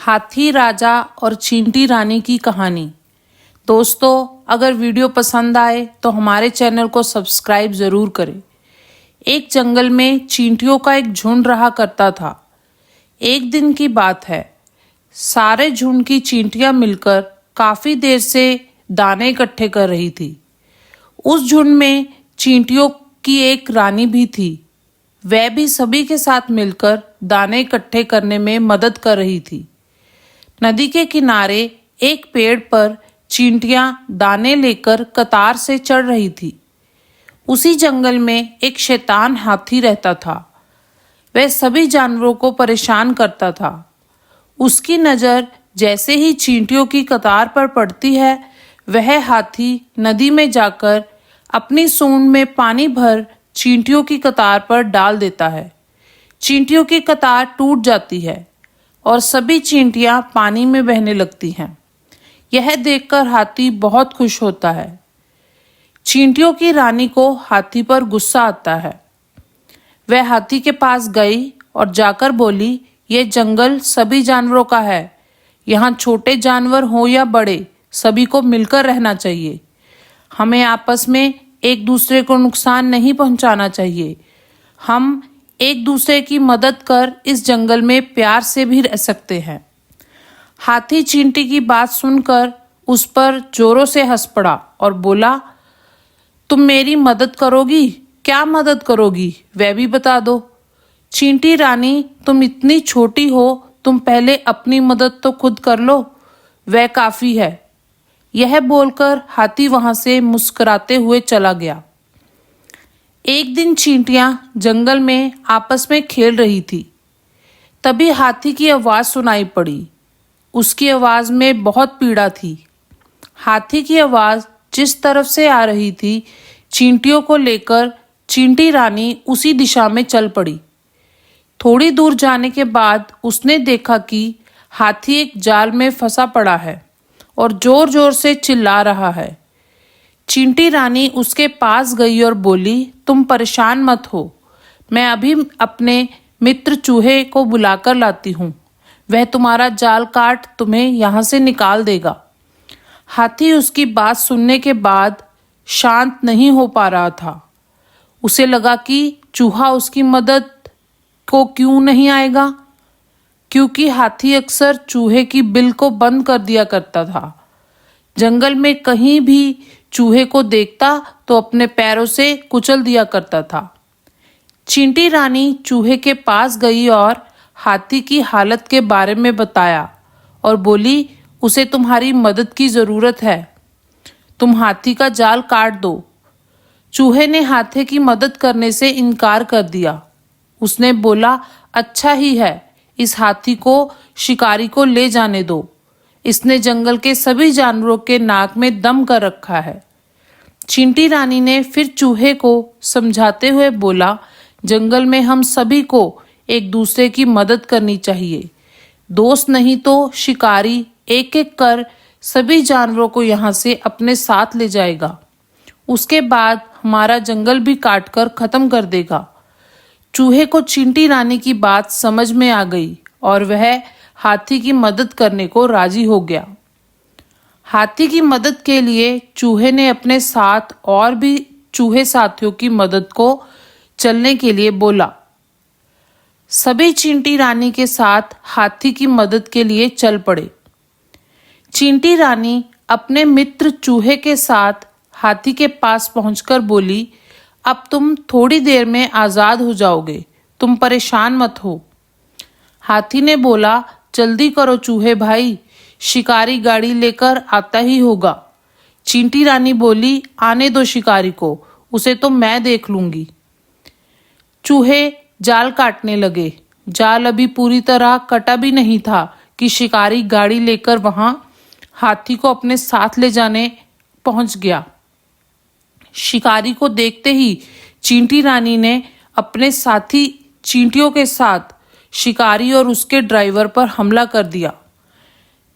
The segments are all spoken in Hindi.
हाथी राजा और चींटी रानी की कहानी। दोस्तों, अगर वीडियो पसंद आए तो हमारे चैनल को सब्सक्राइब ज़रूर करें। एक जंगल में चींटियों का एक झुंड रहा करता था। एक दिन की बात है, सारे झुंड की चींटियां मिलकर काफ़ी देर से दाने इकट्ठे कर रही थी। उस झुंड में चींटियों की एक रानी भी थी। वह भी सभी के साथ मिलकर दाने इकट्ठे करने में मदद कर रही थी। नदी के किनारे एक पेड़ पर चींटियां दाने लेकर कतार से चढ़ रही थी। उसी जंगल में एक शैतान हाथी रहता था। वह सभी जानवरों को परेशान करता था। उसकी नज़र जैसे ही चींटियों की कतार पर पड़ती है, वह हाथी नदी में जाकर अपनी सूंड में पानी भर चींटियों की कतार पर डाल देता है। चींटियों की कतार टूट जाती है और सभी चींटियां पानी में बहने लगती हैं। यह देखकर हाथी बहुत खुश होता है। चींटियों की रानी को हाथी पर गुस्सा आता है। वह हाथी के पास गई और जाकर बोली, यह जंगल सभी जानवरों का है। यहाँ छोटे जानवर हो या बड़े, सभी को मिलकर रहना चाहिए। हमें आपस में एक दूसरे को नुकसान नहीं पहुंचाना चाहिए। हम एक दूसरे की मदद कर इस जंगल में प्यार से भी रह सकते हैं। हाथी चींटी की बात सुनकर उस पर जोरों से हंस पड़ा और बोला, तुम मेरी मदद करोगी? क्या मदद करोगी, वह भी बता दो। चींटी रानी, तुम इतनी छोटी हो, तुम पहले अपनी मदद तो खुद कर लो, वह काफ़ी है। यह बोलकर हाथी वहां से मुस्कुराते हुए चला गया। एक दिन चींटियां जंगल में आपस में खेल रही थी। तभी हाथी की आवाज़ सुनाई पड़ी। उसकी आवाज़ में बहुत पीड़ा थी। हाथी की आवाज़ जिस तरफ से आ रही थी, चींटियों को लेकर चींटी रानी उसी दिशा में चल पड़ी। थोड़ी दूर जाने के बाद उसने देखा कि हाथी एक जाल में फंसा पड़ा है और जोर जोर से चिल्ला रहा है। चींटी रानी उसके पास गई और बोली, तुम परेशान मत हो, मैं अभी अपने मित्र चूहे को बुलाकर लाती हूँ। वह तुम्हारा जाल काट तुम्हें यहाँ से निकाल देगा। हाथी उसकी बात सुनने के बाद शांत नहीं हो पा रहा था। उसे लगा कि चूहा उसकी मदद को क्यों नहीं आएगा, क्योंकि हाथी अक्सर चूहे की बिल को बंद कर दिया करता था। जंगल में कहीं भी चूहे को देखता तो अपने पैरों से कुचल दिया करता था। चींटी रानी चूहे के पास गई और हाथी की हालत के बारे में बताया और बोली, उसे तुम्हारी मदद की ज़रूरत है, तुम हाथी का जाल काट दो। चूहे ने हाथी की मदद करने से इनकार कर दिया। उसने बोला, अच्छा ही है, इस हाथी को शिकारी को ले जाने दो। इसने जंगल के सभी जानवरों के नाक में दम कर रखा है। चींटी रानी ने फिर चूहे को समझाते हुए बोला, जंगल में हम सभी को एक दूसरे की मदद करनी चाहिए। दोस्त नहीं तो शिकारी एक एक कर सभी जानवरों को यहाँ से अपने साथ ले जाएगा। उसके बाद हमारा जंगल भी काट कर खत्म कर देगा। चूहे को चींटी रानी की बात समझ में आ गई और वह हाथी की मदद करने को राजी हो गया। हाथी की मदद के लिए चूहे ने अपने साथ और भी चूहे साथियों की मदद को चलने के लिए बोला। सभी चींटी रानी के साथ हाथी की मदद के लिए चल पड़े। चींटी रानी अपने मित्र चूहे के साथ हाथी के पास पहुंचकर बोली, अब तुम थोड़ी देर में आज़ाद हो जाओगे, तुम परेशान मत हो। हाथी ने बोला, जल्दी करो चूहे भाई, शिकारी गाड़ी लेकर आता ही होगा। चींटी रानी बोली, आने दो शिकारी को, उसे तो मैं देख लूंगी। चूहे जाल काटने लगे। जाल अभी पूरी तरह कटा भी नहीं था कि शिकारी गाड़ी लेकर वहां हाथी को अपने साथ ले जाने पहुंच गया। शिकारी को देखते ही चींटी रानी ने अपने साथी चींटियों के साथ शिकारी और उसके ड्राइवर पर हमला कर दिया।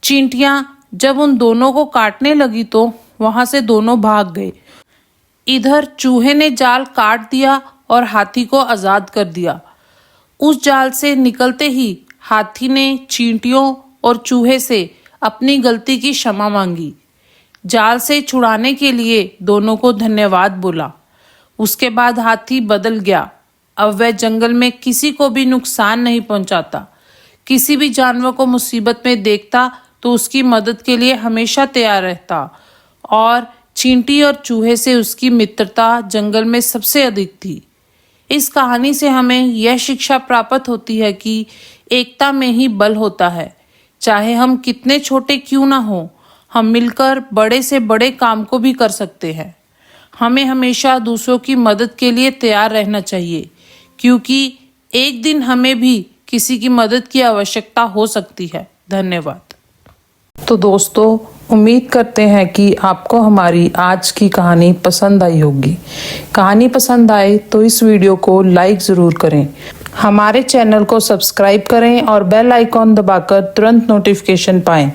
चींटियां जब उन दोनों को काटने लगी तो वहां से दोनों भाग गए। इधर चूहे ने जाल काट दिया और हाथी को आज़ाद कर दिया। उस जाल से निकलते ही हाथी ने चींटियों और चूहे से अपनी गलती की क्षमा मांगी। जाल से छुड़ाने के लिए दोनों को धन्यवाद बोला। उसके बाद हाथी बदल गया। अब वह जंगल में किसी को भी नुकसान नहीं पहुंचाता। किसी भी जानवर को मुसीबत में देखता तो उसकी मदद के लिए हमेशा तैयार रहता और चींटी और चूहे से उसकी मित्रता जंगल में सबसे अधिक थी। इस कहानी से हमें यह शिक्षा प्राप्त होती है कि एकता में ही बल होता है। चाहे हम कितने छोटे क्यों ना हो, हम मिलकर बड़े से बड़े काम को भी कर सकते हैं। हमें हमेशा दूसरों की मदद के लिए तैयार रहना चाहिए, क्योंकि एक दिन हमें भी किसी की मदद की आवश्यकता हो सकती है। धन्यवाद। तो दोस्तों, उम्मीद करते हैं कि आपको हमारी आज की कहानी पसंद आई होगी। कहानी पसंद आए तो इस वीडियो को लाइक ज़रूर करें, हमारे चैनल को सब्सक्राइब करें और बेल आइकॉन दबाकर तुरंत नोटिफिकेशन पाएं।